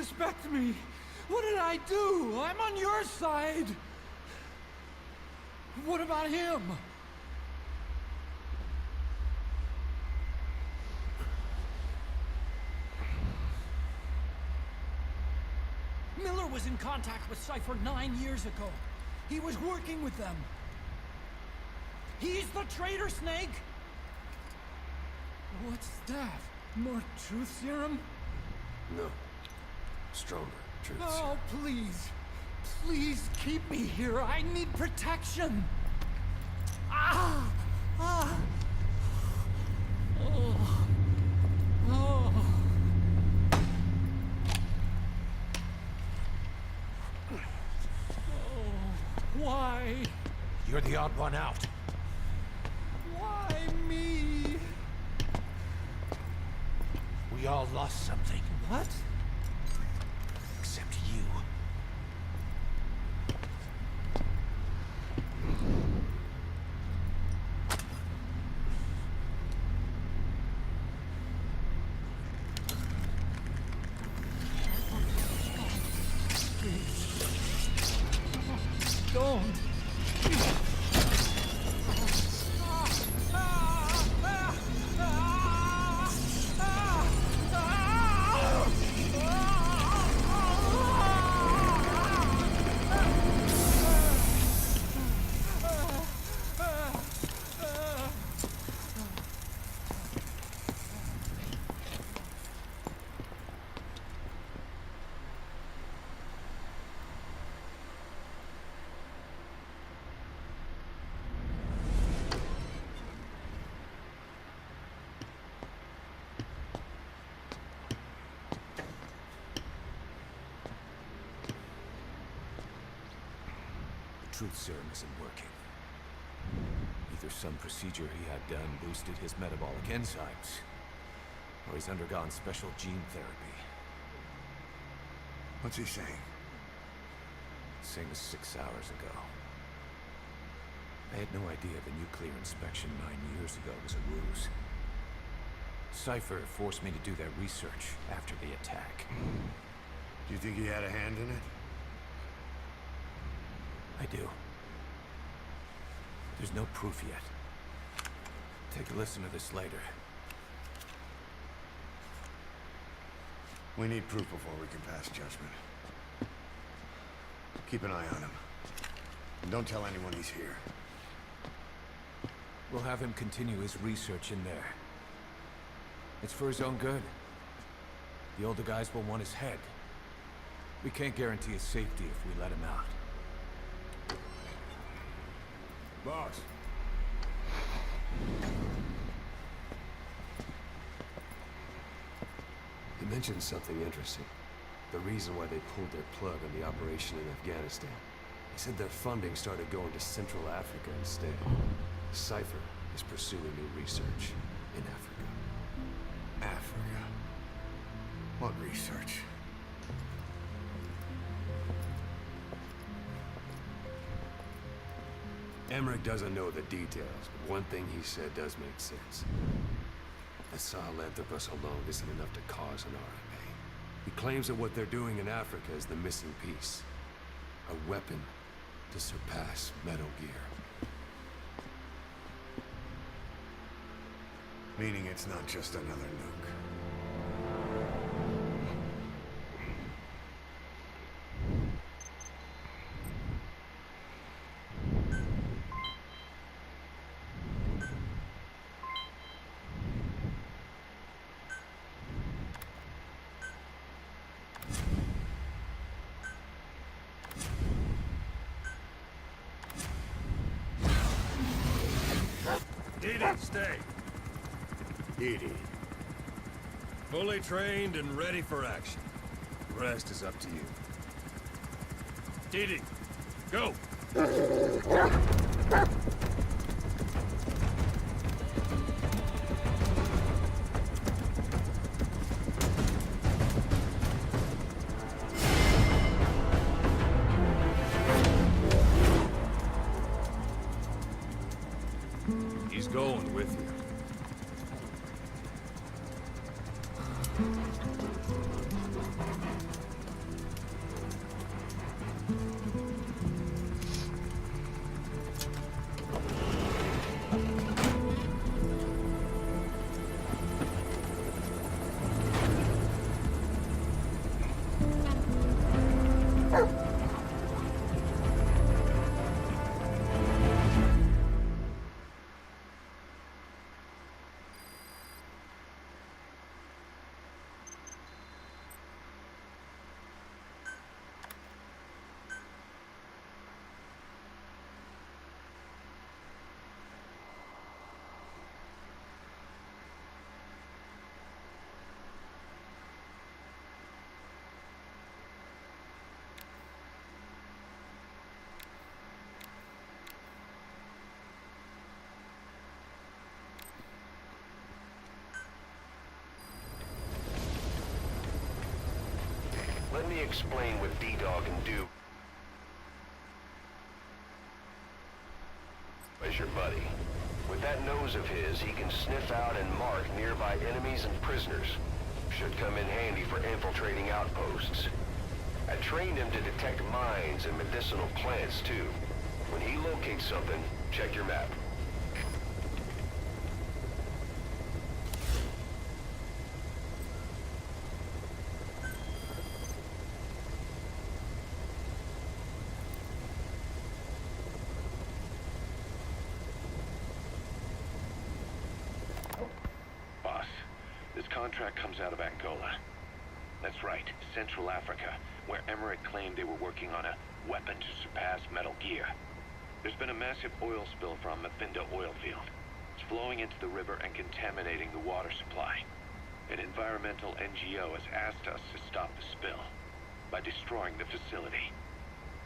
suspect me? What did I do? I'm on your side. What about him? Miller was in contact with Cypher 9 years ago. He was working with them. He's the traitor, Snake! What's that? More truth serum? No. Stronger truth serum. Oh, please. Please keep me here. I need protection. Ah! Ah! Oh. Oh. Why? You're the odd one out. Why me? We all lost something. What? Except you. Don't. Truth serum isn't working. Either some procedure he had done boosted his metabolic enzymes, or he's undergone special gene therapy. What's he saying? Same as 6 hours ago. I had no idea the nuclear inspection 9 years ago was a ruse. Cypher forced me to do their research after the attack. Do you think he had a hand in it? I do. There's no proof yet. Take a listen to this later. We need proof before we can pass judgment. Keep an eye on him. And don't tell anyone he's here. We'll have him continue his research in there. It's for his own good. The older guys will want his head. We can't guarantee his safety if we let him out. Boss. He mentioned something interesting. The reason why they pulled their plug on the operation in Afghanistan. He said their funding started going to Central Africa instead. Cypher is pursuing new research in Africa. Africa. What research? Emmerich doesn't know the details, but one thing he said does make sense. The Sahelanthropus alone isn't enough to cause an RMA. He claims that what they're doing in Africa is the missing piece. A weapon to surpass Metal Gear. Meaning it's not just another nuke. Edie, stay. Edie. Fully trained and ready for action. The rest is up to you. Edie, go! He's going with you. let me explain what D-Dog can do as your buddy. With that nose of his, he can sniff out and mark nearby enemies and prisoners. Should come in handy for infiltrating outposts. I trained him to detect mines and medicinal plants, too. When he locates something, check your map. Boss, this contract comes out of Angola. That's right, Central Africa, where Emmerich claimed they were working on a weapon to surpass Metal Gear. There's been a massive oil spill from Mafinda oil field. It's flowing into the river and contaminating the water supply. An environmental NGO has asked us to stop the spill by destroying the facility.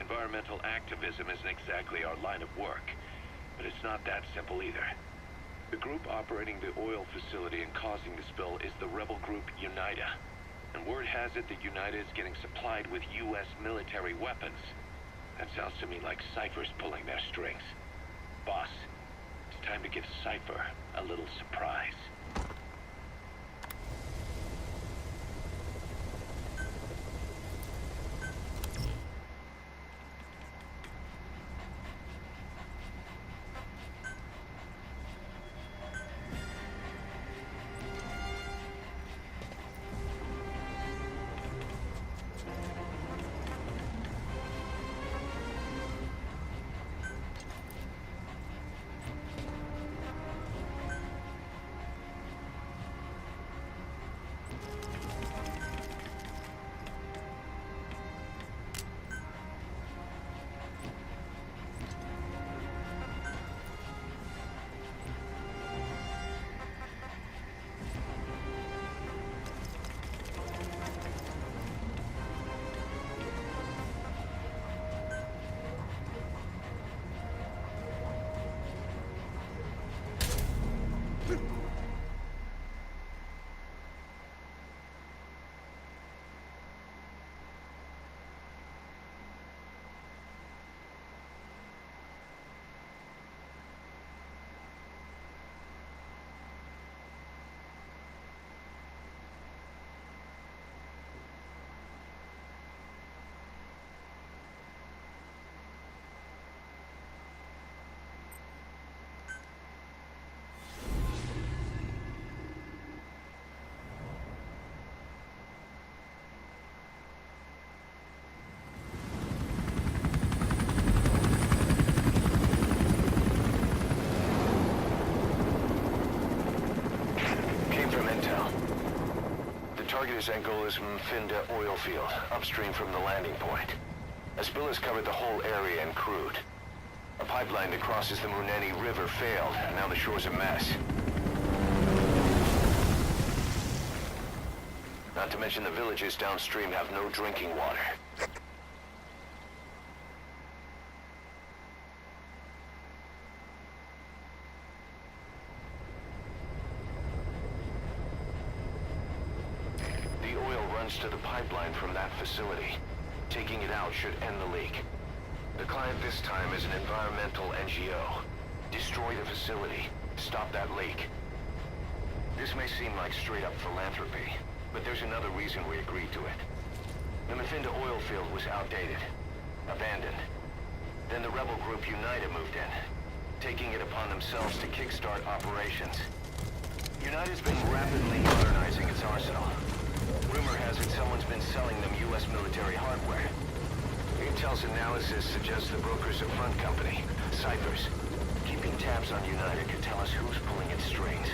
Environmental activism isn't exactly our line of work, but it's not that simple either. The group operating the oil facility and causing the spill is the rebel group UNITA. And word has it that UNITA is getting supplied with U.S. military weapons. That sounds to me like Cypher's pulling their strings. Boss, it's time to give Cypher a little surprise. Target is Angola's Mafinda oil field, upstream from the landing point. A spill has covered the whole area and crude. A pipeline that crosses the Muneni River failed, and now the shore's a mess. Not to mention the villages downstream have no drinking water. To the pipeline from that facility. Taking it out should end the leak. The client this time is an environmental NGO. Destroy the facility. Stop that leak. This may seem like straight-up philanthropy, but there's another reason we agreed to it. The Mafinda oil field was outdated, abandoned. Then the rebel group UNITA moved in, taking it upon themselves to kickstart operations. UNITA's been rapidly modernizing its arsenal. Rumor has it someone's been selling them U.S. military hardware. Intel's analysis suggests the broker's a front company, Cypher's. Keeping tabs on UNITA could tell us who's pulling its strings.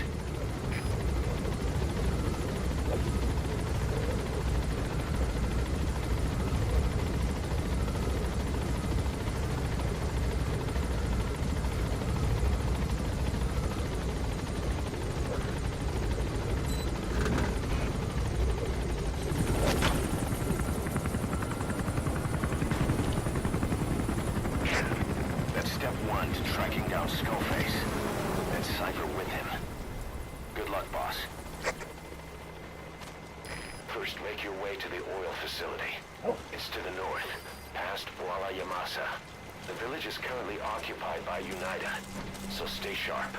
First, make your way to the oil facility. It's to the north, past Walla Yamasa. The village is currently occupied by UNITA, so stay sharp.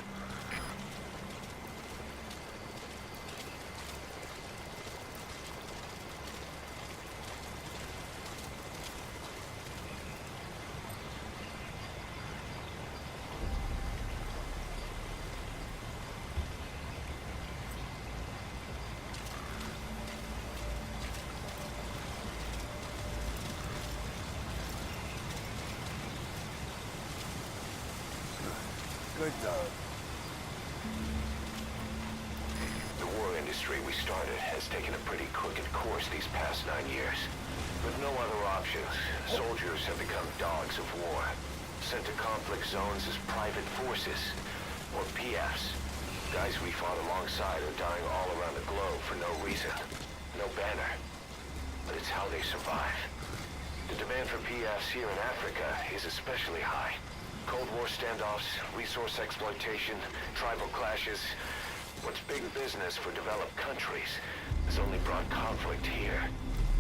Good dog. The war industry we started has taken a pretty crooked course these past 9 years. With no other options, soldiers have become dogs of war, sent to conflict zones as private forces, or PFs. Guys we fought alongside are dying all around the globe for no reason, no banner. But it's how they survive. The demand for PFs here in Africa is especially high. Cold War standoffs, resource exploitation, tribal clashes. What's big business for developed countries has only brought conflict here.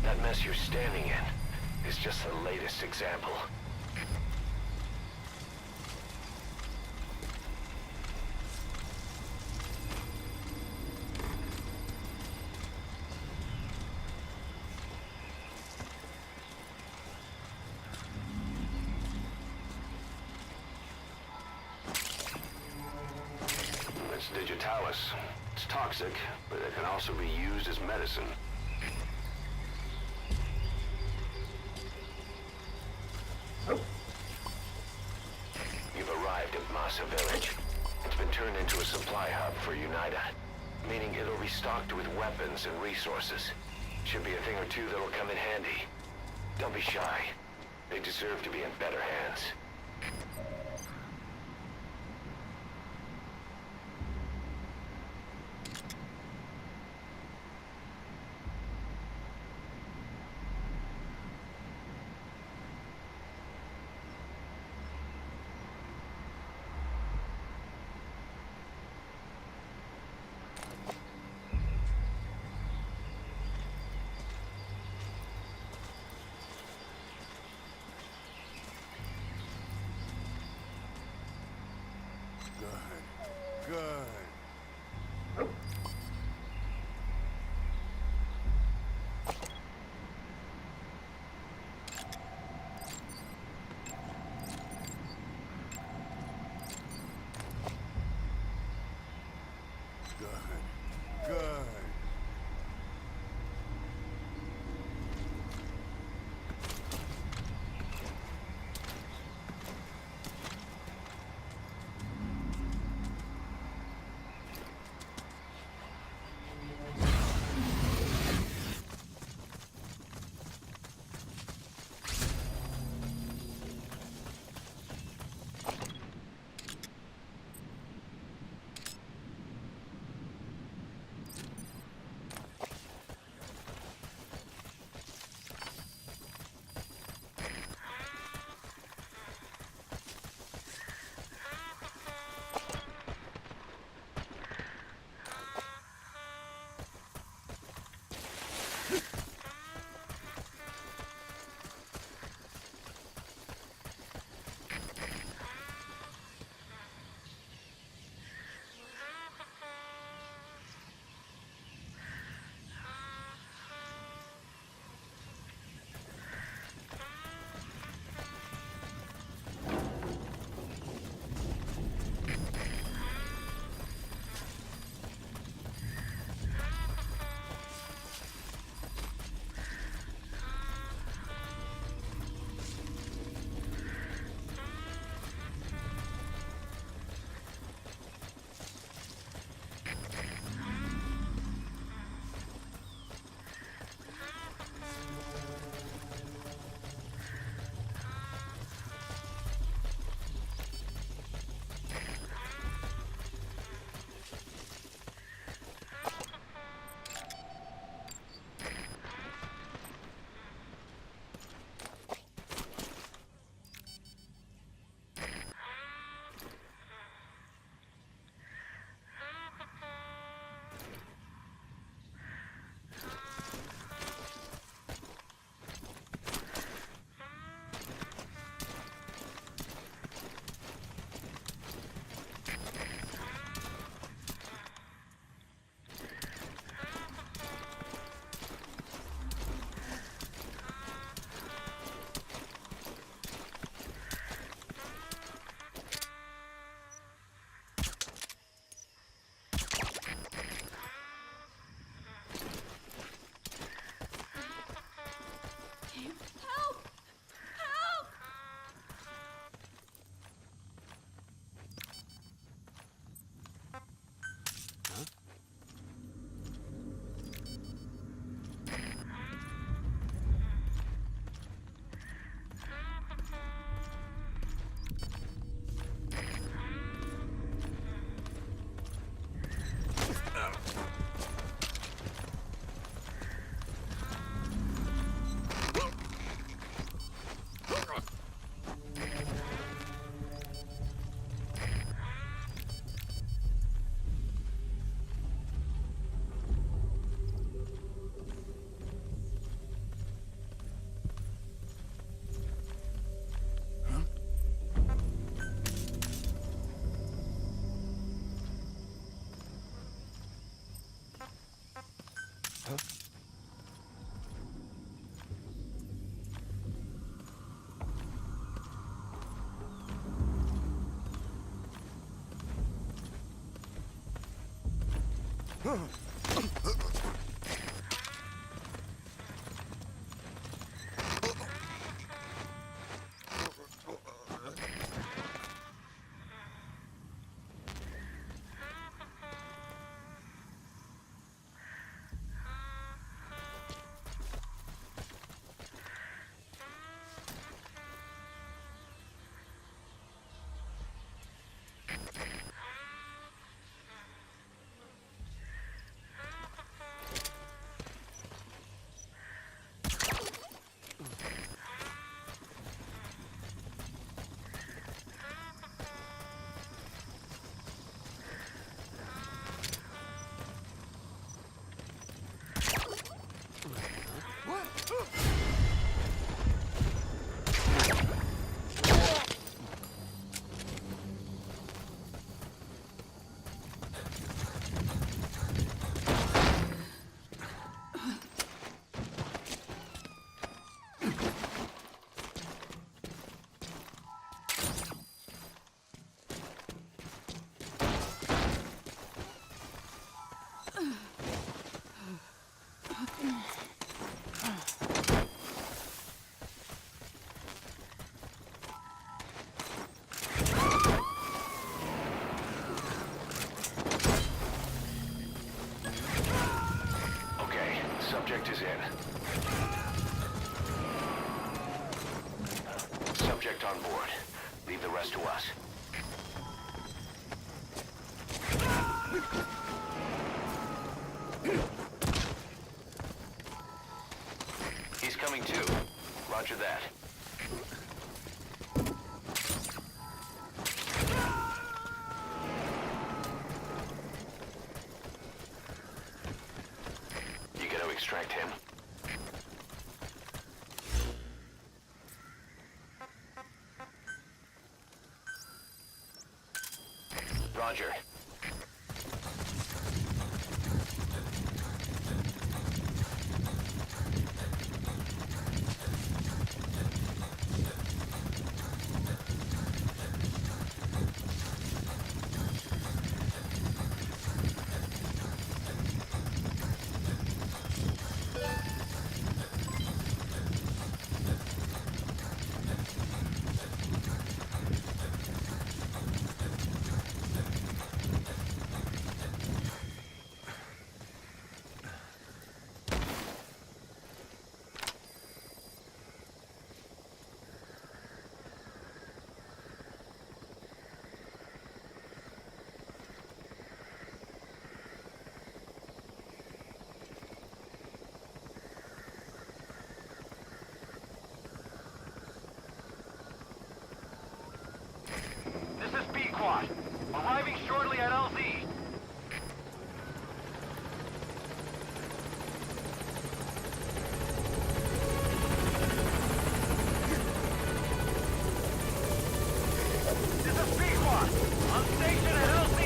That mess you're standing in is just the latest example. It's digitalis. It's toxic, but it can also be used as medicine. You've arrived at Masa Village. It's been turned into a supply hub for UNITA, meaning it'll be stocked with weapons and resources. Should be a thing or two that'll come in handy. Don't be shy. They deserve to be in better hands. Good. Good. Subject is in. Subject on board. Leave the rest to us. He's coming too. Roger that. You gotta extract him. Roger. This is B-Quad. Arriving shortly at LZ. This is B-Quad. On station at LZ.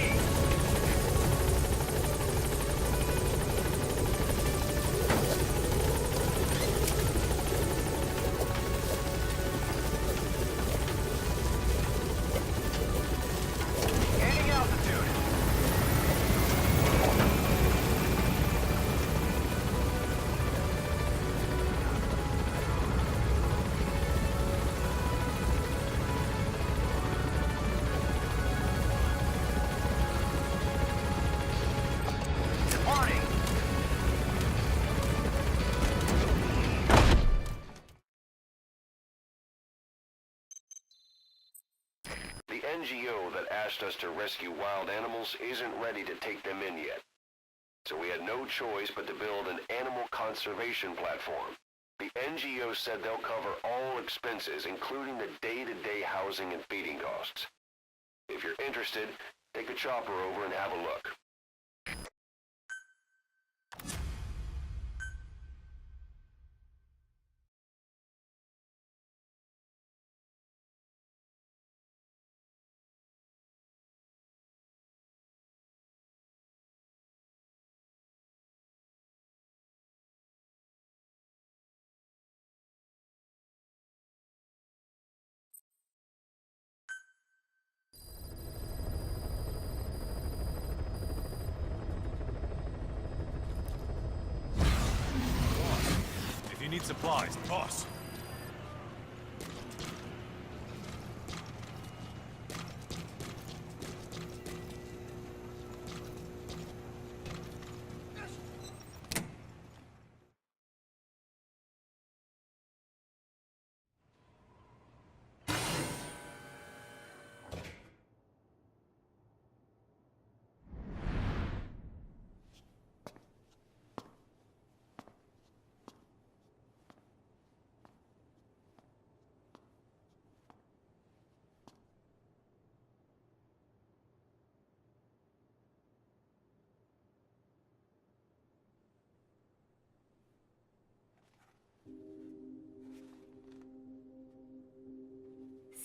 Gaining altitude. Departing. The NGO that asked us to rescue wild animals isn't ready to take them in yet. So we had no choice but to build an animal conservation platform. The NGO said they'll cover all expenses, including the day-to-day housing and feeding costs. If you're interested, take a chopper over and have a look. supplies, boss.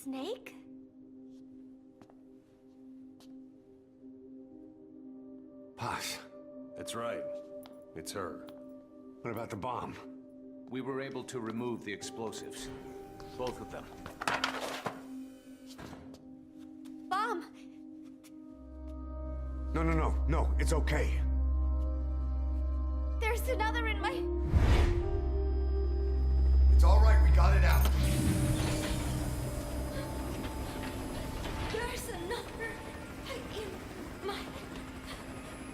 Snake? Posh, that's right. It's her. What about the bomb? We were able to remove the explosives. Both of them. Bomb! No, it's okay. There's another in my... It's all right, we got it out. There's another in my...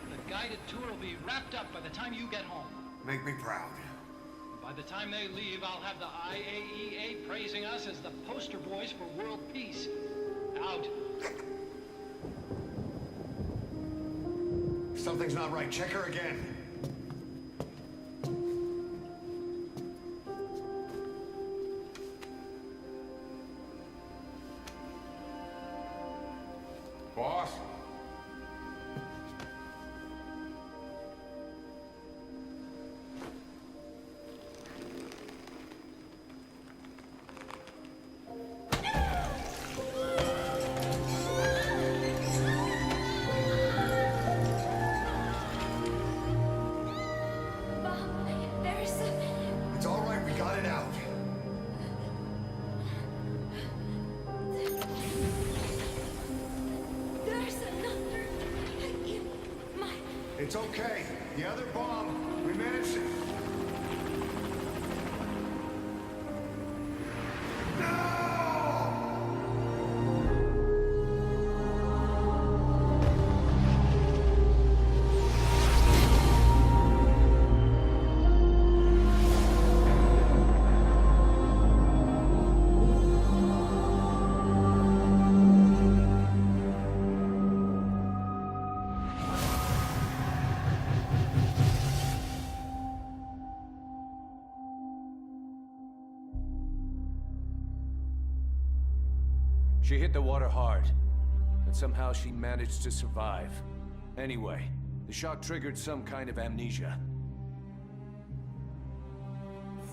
The guided tour will be wrapped up by the time you get home. Make me proud. By the time they leave, I'll have the IAEA praising us as the poster boys for world peace. Out. Something's not right. Check her again. Boss? Bomb, there's a... It's all right, we got it out. There's another in my... It's okay. The other bomb, we managed it. She hit the water hard, but somehow she managed to survive. Anyway, the shock triggered some kind of amnesia.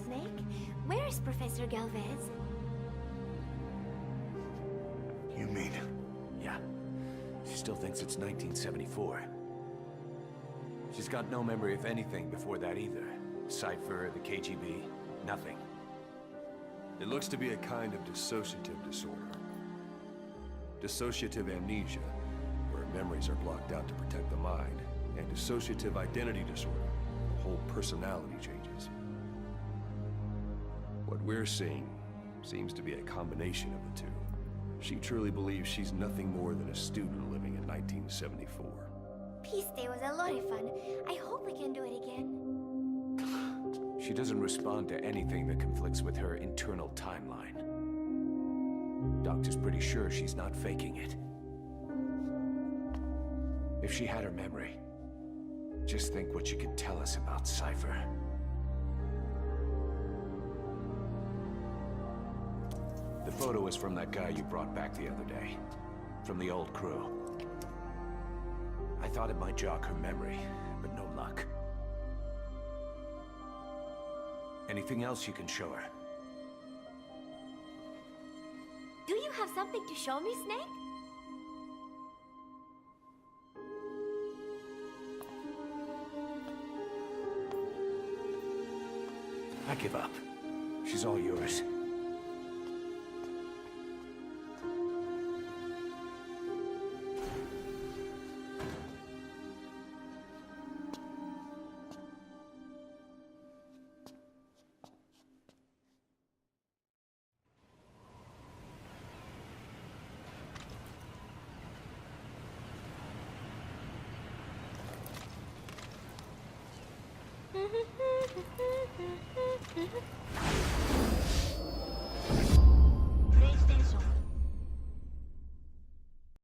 Snake? Where is Professor Galvez? You mean? Yeah, she still thinks it's 1974. She's got no memory of anything before that either. Cypher, the KGB, nothing. It looks to be a kind of dissociative disorder. Dissociative amnesia, where memories are blocked out to protect the mind, and dissociative identity disorder, the whole personality changes. What we're seeing seems to be a combination of the two. She truly believes she's nothing more than a student living in 1974. Peace Day was a lot of fun. I hope we can do it again. She doesn't respond to anything that conflicts with her internal timeline. Doctor's pretty sure she's not faking it. If she had her memory, just think what she could tell us about Cypher. The photo is from that guy you brought back the other day. From the old crew. I thought it might jog her memory, but no luck. Anything else you can show her? Do you have something to show me, Snake? I give up. She's all yours.